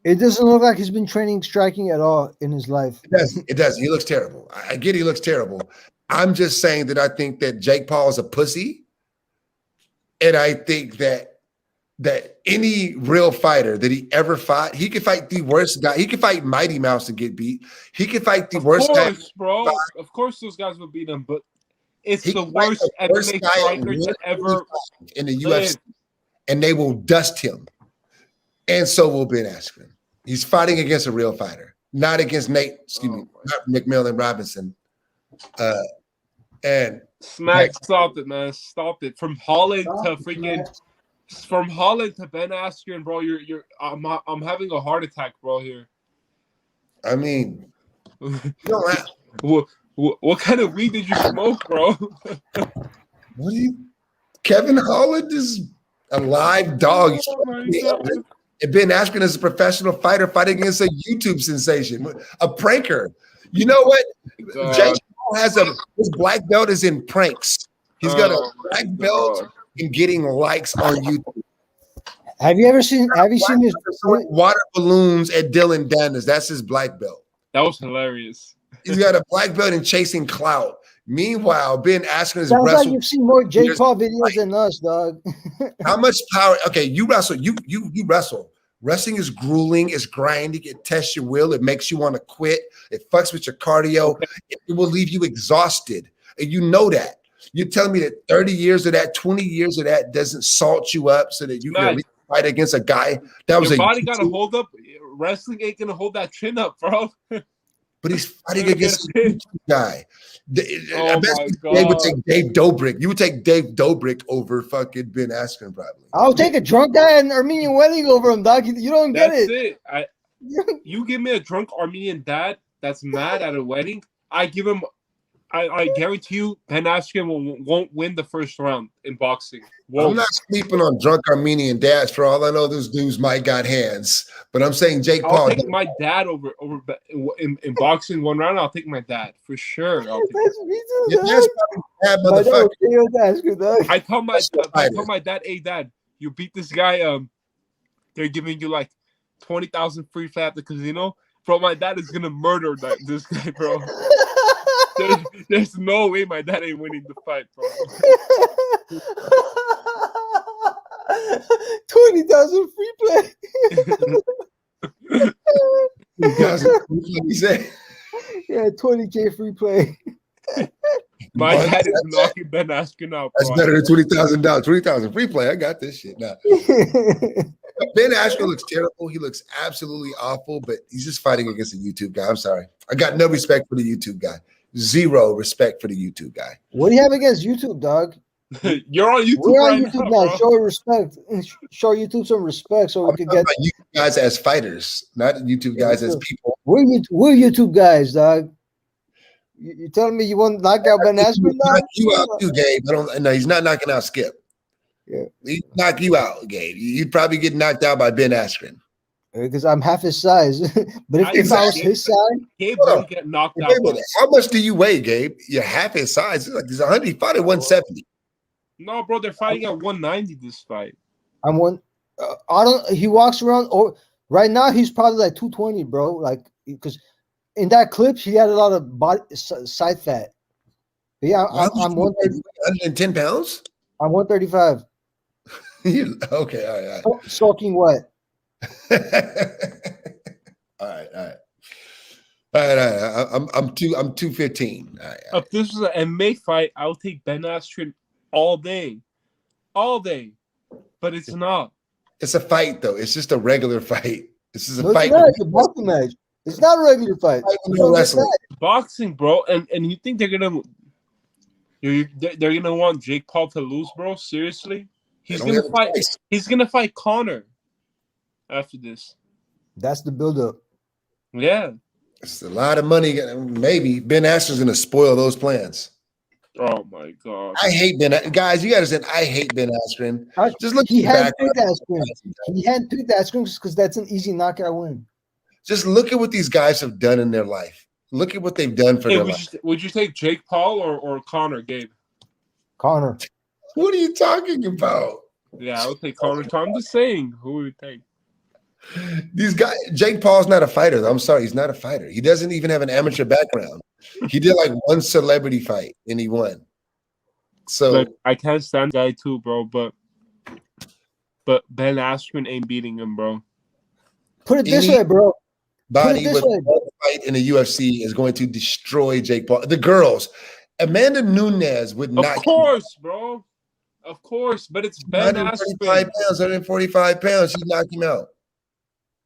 It doesn't look like he's been training striking at all in his life. It doesn't. It doesn't. He looks terrible. I get he looks terrible. I'm just saying that I think that Jake Paul is a pussy. And I think that any real fighter that he ever fought, he could fight the worst guy. He could fight Mighty Mouse and get beat. He could fight the worst guy. Of course, bro. Of course those guys will beat him, but it's He the could fight worst the worst MMA guy striker to ever in the live. UFC, and they will dust him. And so will Ben Askren. He's fighting against a real fighter, not against Nate, not McMillan Robinson. And Smack, stop it, man. Stop it. From Holland to Ben Askren, bro. I'm having a heart attack, bro. Here. I mean, you don't have, What kind of weed did you smoke, bro? what do you? Kevin Holland is a live dog. Oh my God. And Ben Askren is a professional fighter fighting against a YouTube sensation, a pranker. You know what? Jake Paul has his black belt is in pranks. He's got a black belt in getting likes on YouTube. Have you seen his Water balloons at Dylan Dennis? That's his black belt. That was hilarious. He's got a black belt in chasing clout. Meanwhile, Ben Askren is sounds like wrestled. you've seen more Jake Paul videos than us, dog. How much power? Okay, you wrestle. You wrestle. Wrestling is grueling. It's grinding. It tests your will. It makes you want to quit. It fucks with your cardio. It will leave you exhausted, and you know that. You're telling me that 30 years of that, 20 years of that doesn't salt you up so that you can at least fight against a guy that was Your a body got to hold up. Wrestling ain't gonna hold that chin up, bro. But he's fighting against a YouTube guy. Oh my God. They would take Dave Dobrik. You would take Dave Dobrik over fucking Ben Askren, probably. I'll take a drunk guy at an Armenian wedding over him, dog. You don't get That's it. You give me a drunk Armenian dad that's mad at a wedding. I give him I guarantee you, Ben Askren won't win the first round in boxing. I'm Won't. not sleeping on drunk Armenian dads. For all I know, those dudes might got hands. But I'm saying Jake I'll Paul. take my dad over in boxing one round. I'll take my dad for sure. That's me too, Your dog. dad's probably a bad My dad motherfucker. will KO Askren, dog. I tell my dad, hey dad, you beat this guy. They're giving you like 20,000 free fat at the casino. Bro, my dad is gonna murder this guy, bro. There's no way my dad ain't winning the fight, bro. 20,000 free play. He said, Yeah, 20K free play. My dad is knocking Ben Askren out, bro. That's better than $20,000. 20,000 free play. I got this shit now. Ben Askren looks terrible. He looks absolutely awful, but he's just fighting against a YouTube guy. I'm sorry. I got no respect for the YouTube guy. Zero respect for the YouTube guy. What do you have against YouTube, dog? You're on YouTube We're on right YouTube now, now. bro. Show respect. Show YouTube some respect so we can get. You guys as fighters, not YouTube guys as people. We're YouTube guys, dog. You telling me you want to knock out Ben Askren, dog? You out too, Gabe. No, he's not knocking out Skip. Yeah. He'd knock you out, Gabe. You'd probably get knocked out by Ben Askren. Because I'm half his size. But if I was his size, Gabe will get knocked out. Wait a minute. How much do you weigh, Gabe? You're half his size. It's like he's 100. He fought at 170. No, bro, they're fighting at 190 this fight. I'm one. I don't. He walks around. Or right now, he's probably like 220, bro. Like because in that clip, he had a lot of body side fat. But yeah, I'm 110 pounds. I'm 135. Okay, all right. Soaking wet. All right. I'm 215. All right. If this was an MMA fight, I would take Ben Askren all day. But it's not. It's a fight, though. It's just a regular fight. This is a No, fight. it's a boxing match. It's not a regular fight. Boxing, bro, and you think they're gonna want Jake Paul to lose, bro? Seriously? He's gonna fight Connor after this. That's the buildup. Yeah. It's a lot of money. Maybe Ben Askren's going to spoil those plans. Oh my god. I hate Ben. Guys, you got to say I hate Ben Askren. Just look. He handpicked Askren. He handpicked Askren because that's an easy knockout win. Just look at what these guys have done in their life. Look at what they've done for their life. Would you take Jake Paul or Connor, Gabe? Connor. What are you talking about? Yeah, I would take Connor. I'm just saying, who would you take? These guys, Jake Paul's not a fighter, though. I'm sorry, he's not a fighter. He doesn't even have an amateur background. He did like one celebrity fight and he won. So look, I can't stand the guy too, bro, but Ben Askren ain't beating him, bro. Put it this way, bro. Body with a fight in the UFC is going to destroy Jake Paul. The girls, Amanda Nunes would not. Of course, bro. Of course, but it's Ben Askren. 145 pounds. She'd knock him out.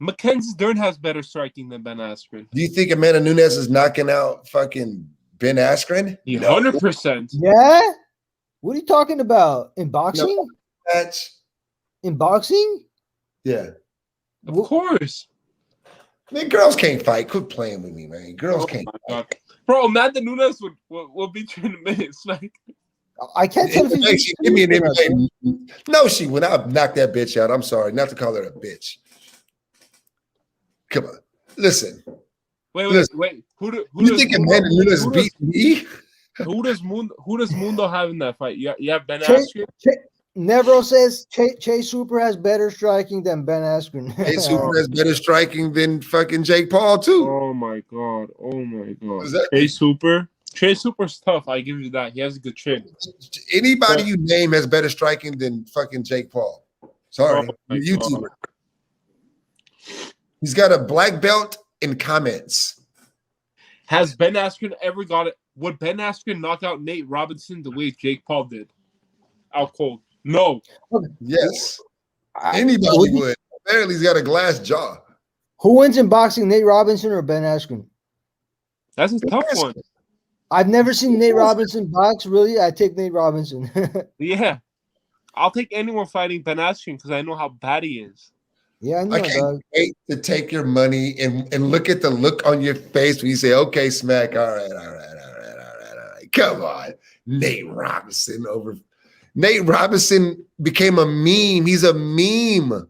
Mackenzie Dern has better striking than Ben Askren. Do you think Amanda Nunes is knocking out fucking Ben Askren? 100%. Yeah? What are you talking about? In boxing? No. Match. In boxing? Yeah. Of course. Man, girls can't fight. Quit playing with me, man. Girls can't fight. Bro, Amanda Nunes will beat you in a minute. It's like I can't tell if she give me an MMA. No, she would. I'll knock that bitch out. I'm sorry. Not to call her a bitch. Come on. Listen. Wait. Who you think Amanda Nunes beat me? Who does Mundo have in that fight? You have Ben Askren? Nevro says Chase Super has better striking than Ben Askren. Chase Super has better striking than fucking Jake Paul, too. Oh, my God. Chase Super's tough. I give you that. He has a good chin. Anybody you name has better striking than fucking Jake Paul. Sorry. YouTuber. He's got a black belt in comments. Has Ben Askren ever got it? Would Ben Askren knock out Nate Robinson the way Jake Paul did? Out cold. No. Yes. Anybody would. Apparently, he's got a glass jaw. Who wins in boxing, Nate Robinson or Ben Askren? That's a tough one. I've never seen Nate Robinson box. Really, I take Nate Robinson. Yeah. I'll take anyone fighting Ben Askren because I know how bad he is. Yeah, I know, I can't wait to take your money and look at the look on your face when you say, okay, Smack, all right. Come on. Nate Robinson over. Nate Robinson became a meme. He's a meme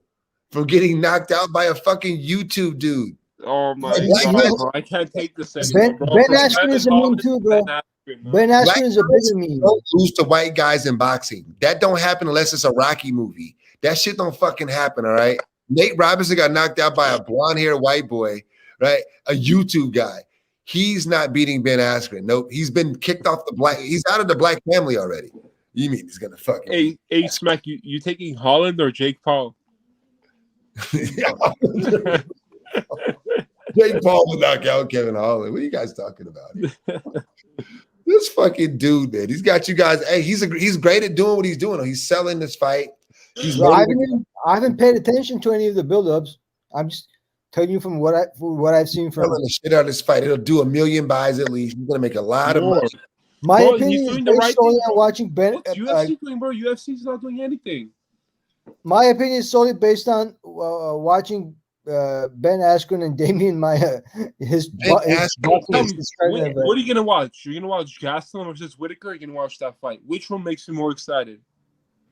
from getting knocked out by a fucking YouTube dude. Oh my Black god, guys- bro! I can't take this anymore, bro. Ben From Askren is a Brandon meme too, bro. Ben Askren, man. Ben Black Askren is a guys bigger meme. don't lose to white guys in boxing. That don't happen unless it's a Rocky movie. That shit don't fucking happen, all right? Nate Robinson got knocked out by a blonde-haired white boy, right? A YouTube guy. He's not beating Ben Askren. Nope. He's been kicked off the black. He's out of the black family already. You mean he's gonna fucking Hey, Smack, you taking Holland or Jake Paul? Jake Paul will knock out Kevin Holland. What are you guys talking about? This fucking dude, man. He's got you guys. Hey, he's great at doing what he's doing. He's selling this fight. Bro, I haven't paid attention to any of the buildups. I'm just telling you from what I've seen from selling the shit out of this fight. It'll do 1 million buys at least. He's gonna make a lot of money. my Bro, opinion he's is doing the based right solely thing, on bro. watching Ben. What's UFC doing, bro? UFC's not doing anything. My opinion is solely based on watching Ben Askren and Damian Maya. His Ben Askren, Tell me, what are you gonna watch? You're gonna watch Gastelum versus Whitaker? You're gonna watch that fight. Which one makes you more excited?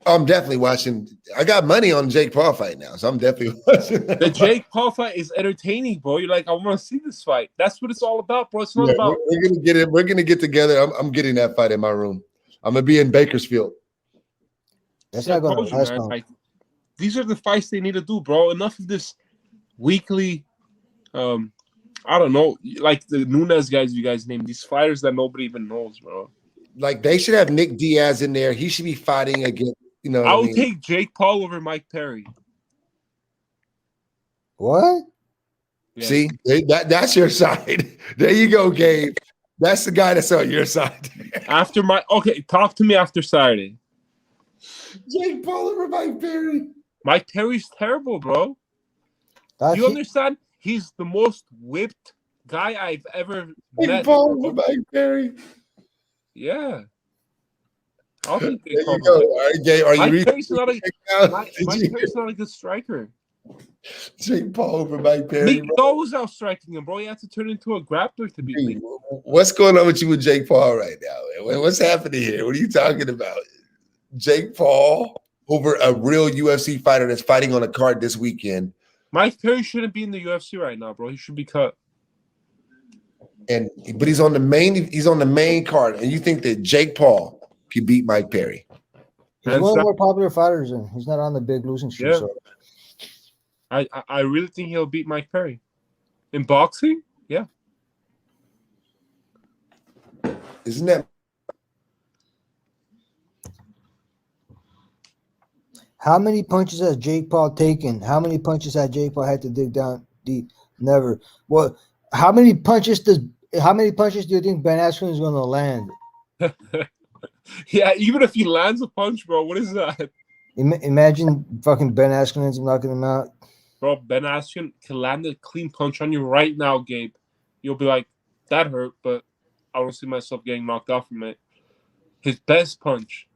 I'm definitely watching. I got money on Jake Paul fight now, so I'm definitely watching. The Jake Paul fight is entertaining, bro. You're like, I want to see this fight. That's what it's all about, bro. It's not about. We're gonna get it. We're gonna get together. I'm getting that fight in my room. I'm gonna be in Bakersfield. That's not going to last long. Like, these are the fights they need to do, bro. Enough of this weekly. I don't know, like the Nunes guys. You guys name these fighters that nobody even knows, bro. Like they should have Nick Diaz in there. He should be fighting against. You know, I would take Jake Paul over Mike Perry. What? Yeah. See, that's your side. There you go, Gabe. That's the guy that's on your side. After talk to me after Saturday. Jake Paul over Mike Perry. Mike Perry's terrible, bro. You understand? He's the most whipped guy I've ever met. Jake Paul over Mike Perry. Yeah. I'll think there you go. All right, Gabe, Mike Perry's not a good striker. Jake Paul over Mike Perry. Nick was out striking him, bro. He had to turn into a grappler to beat me. What's going on with you with Jake Paul right now, man? What's happening here? What are you talking about? Jake Paul over a real UFC fighter that's fighting on a card this weekend. Mike Perry shouldn't be in the UFC right now, bro. He should be cut. But he's on the main card, and you think that Jake Paul can beat Mike Perry? He's one of the more popular fighters, and he's not on the big losing streak. Yeah. So. I really think he'll beat Mike Perry. In boxing? Yeah. Isn't that? How many punches has Jake Paul taken? How many punches has Jake Paul had to dig down deep? Never. Well, how many punches do you think Ben Askren is going to land? Yeah, even if he lands a punch, bro, what is that? Imagine fucking Ben Askren ends up knocking him out. Bro, Ben Askren can land a clean punch on you right now, Gabe. You'll be like, that hurt, but I don't see myself getting knocked out from it. His best punch.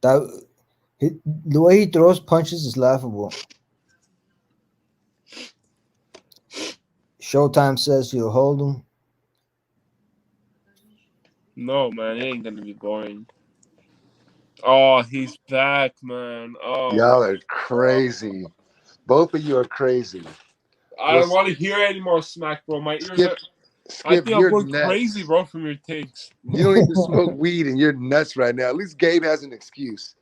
The way he throws punches is laughable. Showtime says he'll hold him. No, man, it ain't going to be boring. Oh, he's back, man. Oh, y'all are crazy. Both of you are crazy. I don't want to hear any more smack, bro. My ears are... I think I'm going crazy, bro, from your takes. You don't even smoke weed and you're nuts right now. At least Gabe has an excuse.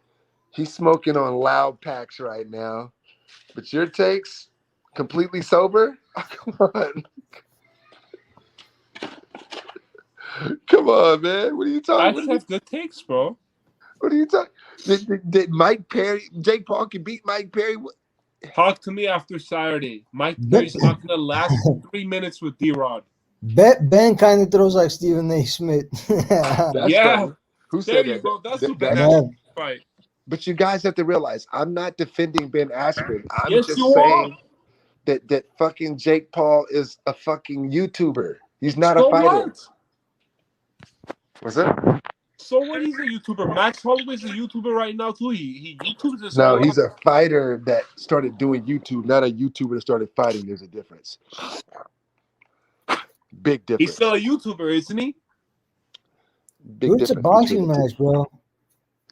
He's smoking on loud packs right now. But your takes, completely sober? Oh, come on. Come on, man. What are you talking about? I just have good takes, bro. What are you talking? Did Mike Perry, Jake Paul can beat Mike Perry? Talk to me after Saturday. Mike Perry's not going to last 3 minutes with D-Rod. Ben kind of throws like Stephen A. Smith. Yeah. Who said there you that? go. That's the Ben fight. But you guys have to realize, I'm not defending Ben Askren. I'm Yes, just you saying that fucking Jake Paul is a fucking YouTuber. He's not So a fighter. what? What's that? So what? He's a YouTuber. Max Holloway's a YouTuber right now too. He YouTubes his No, own. he's a fighter that started doing YouTube, not a YouTuber that started fighting. There's a difference. Big difference. He's still a YouTuber, isn't he? Big Dude, it's a difference boxing between the two. match, bro.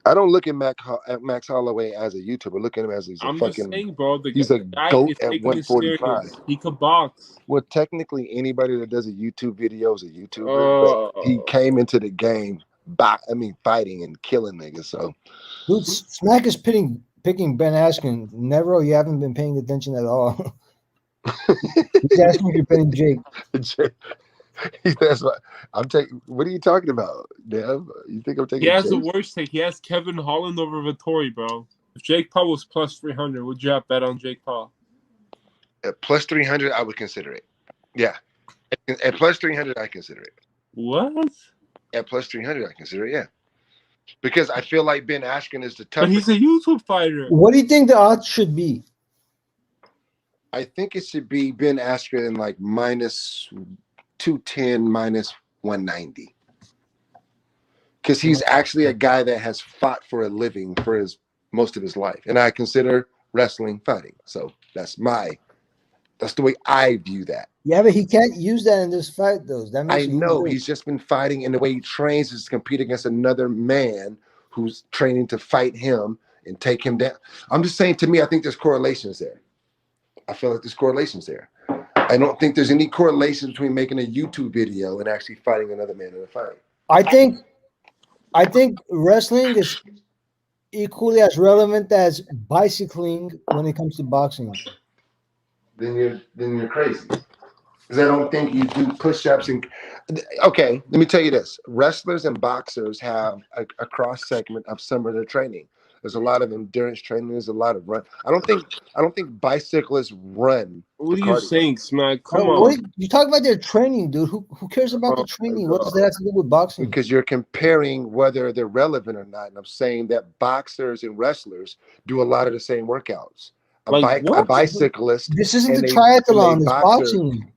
I don't look at Max Holloway as a YouTuber. I look at him as he's a I'm just fucking. saying, bro. He's a guy goat is at taking it 145. serious. He could box. Well, technically, anybody that does a YouTube video is a YouTuber, but he came into the game fighting and killing niggas. So, Dude, Smack is picking Ben Askren. Never, you haven't been paying attention at all. He's asking if you're betting Jake. that's what I'm taking. What are you talking about, Dev? You think I'm taking? He has Jake? the worst take. He has Kevin Holland over Vittori, bro. If Jake Paul was plus 300, would you have bet on Jake Paul? At plus 300, I would consider it. Yeah, at plus 300, I consider it. What? At plus 300, I consider it. Yeah, because I feel like Ben Askren is the toughest. But he's a YouTube fighter. What do you think the odds should be? I think it should be Ben Askren like minus 210, minus 190. Because he's actually a guy that has fought for a living for most of his life. And I consider wrestling fighting. So that's the way I view that. Yeah, but he can't use that in this fight, though. That makes I know he's just been fighting, and the way he trains is to compete against another man who's training to fight him and take him down. I'm just saying, to me, I think there's correlations there. I feel like there's correlations there. I don't think there's any correlation between making a YouTube video and actually fighting another man in a fight. I think wrestling is equally as relevant as bicycling when it comes to boxing. Then you're crazy. Because I don't think you do push-ups and okay, let me tell you this. Wrestlers and boxers have a cross segment of some of their training. There's a lot of endurance training. There's a lot of run. I don't think bicyclists run. What are you saying, Smack? Come What on. you talk about their training, dude. Who cares about the training? What does that have to do with boxing? Because you're comparing whether they're relevant or not. And I'm saying that boxers and wrestlers do a lot of the same workouts. A bicyclist. This isn't the triathlon. It's boxing.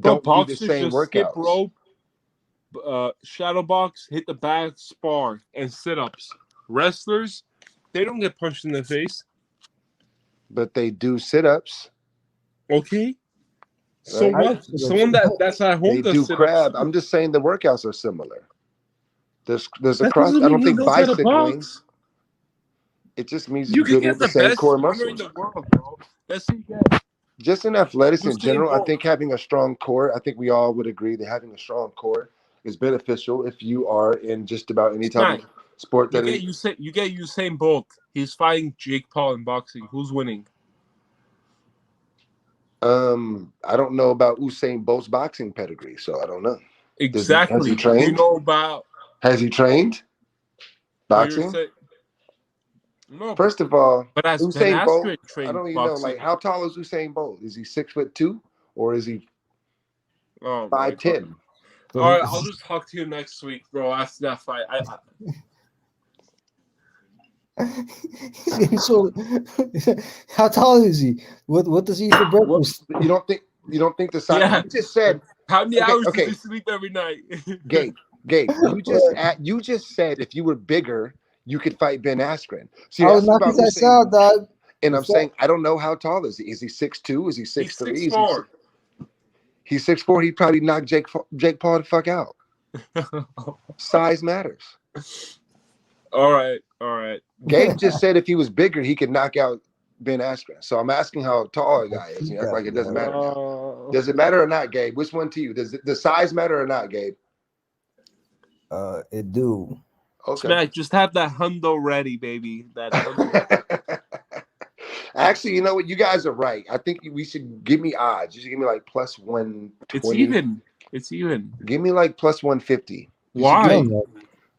Don't do the Boxers same just workouts. skip rope, shadow box, hit the bag, spar, and sit-ups. Wrestlers, they don't get punched in the face. But they do sit-ups. Okay. So Right? what? Someone that's at home They do sit-ups. crab. I'm just saying the workouts are similar. There's a That cross. doesn't I don't mean he think knows how to bicycling. box. It just means You you're can good get with the the same best core runner in muscles. the world, bro. Let's see that. Just in athletics in Usain general, I Bolt. think having a strong core, I think we all would agree that having a strong core is beneficial if you are in just about any type of sport that You get Usain Bolt. He's fighting Jake Paul in boxing. Who's winning? I don't know about Usain Bolt's boxing pedigree, so I don't know. Exactly. Has he trained? You know about Has he trained boxing? No. First of all, But as Usain Bolt, I don't even know. boxing. Like, how tall is Usain Bolt? Is he 6'2" or is he Oh, my 5'10"? God. All right, I'll just talk to you next week, bro. After that fight, He's getting so. How tall is he? What does he eat for breakfast? You don't think the size? Yeah. You just said how many hours okay. do you sleep every night? Gabe, you just said if you were bigger, you could fight Ben Askren. See, I was knocking that out, dog. And I'm saying I don't know how tall is he. Is he 6'2"? Is he 6'3"? He's 6'4". He's 6'4". He'd probably knock Jake Paul the fuck out. Size matters. All right. Gabe just said if he was bigger, he could knock out Ben Askren. So I'm asking how tall a guy is. You act like it doesn't matter now. Does it matter or not, Gabe? Which one to you? Does the size matter or not, Gabe? It do. Okay. Smack, just have that hundo ready, baby. That hundo. Actually, you know what? You guys are right. I think we should give me odds. You should give me like plus 120. It's even. Give me like plus 150. Why?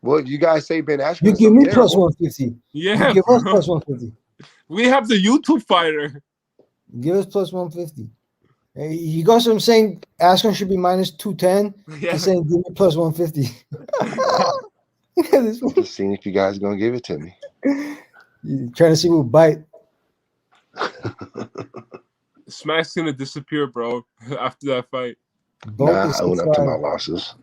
Well, you guys say Ben Askren. You give me plus 150. Yeah. You give us plus 150. We have the YouTube fighter. Give us plus 150. He goes from saying Askren should be minus 210 to saying give me plus 150. Just seeing if you guys are gonna give it to me. You're trying to see who bite. Smack's gonna disappear, bro, after that fight. Nah, I went up to my losses.